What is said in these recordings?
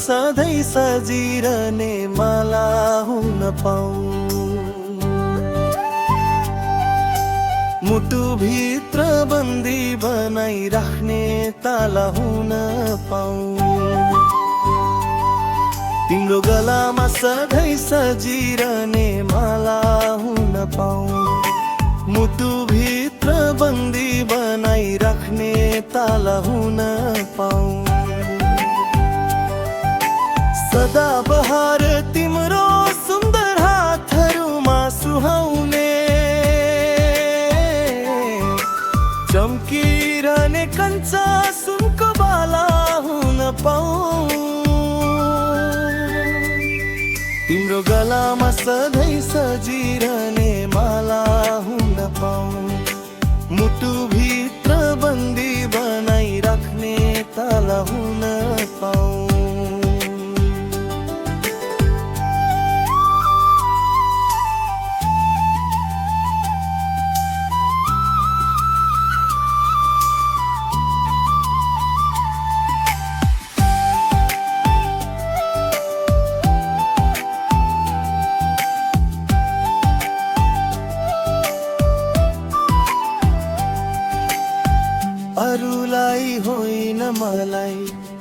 सधैँ सजिरहने माला हुन पाऊँ। मुटुभित्र बन्दी बनाई राख्ने ताला हुन पाऊँ। तिम्रो गलामा सधैँ सजिरहने माला हुन पाऊँ। मुटुभित्र बन्दी बनाई राख्ने ताला हुन पाऊँ। सदा बहार तिम्रो सुन्दर हातहरूमा सुहाउने, चम्किरहने कञ्चा सुनको बाला हुन पाऊँ। तिम्रो गलामा सधैँ सजिरहने माला हुन पाऊँ। मुटुभित्र बन्दी बनाई राख्ने ताला हुन पाऊँ। अरूलाई होइन मलाई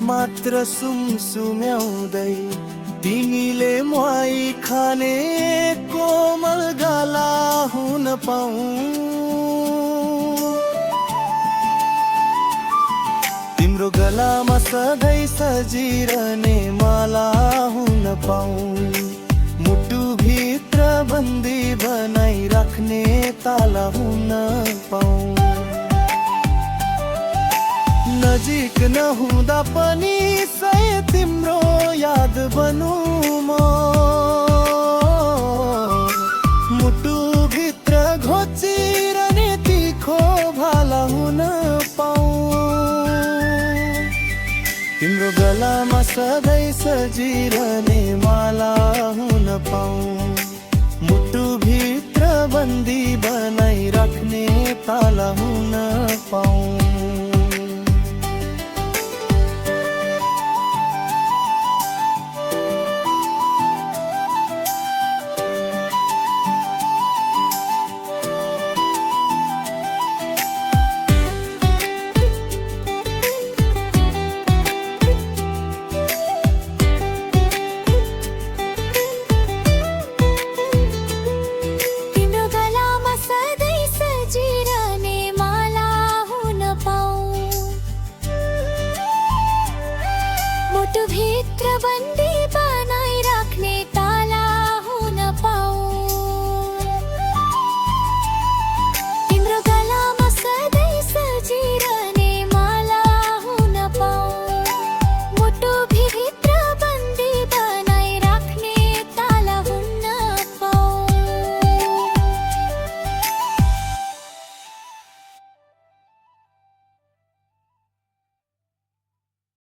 मात्र सुमसुम्याउँदै तिमीले मुहाई खाने कोमल गाला हुन पाऊँ। तिम्रो गलामा सधैँ सजिरहने माला हुन पाऊँ। मुटुभित्र बन्दी बनाई राख्ने ताला हुन पाऊँ। नजिक नहुँदा पनि सय तिम्रो याद बनूँ म। मुटुभित्र घोचिरहने तिखो भाला हुन पाऊँ। तिम्रो गलामा सधैँ सजिरहने माला हुन पाऊँ। मुटुभित्र बन्दी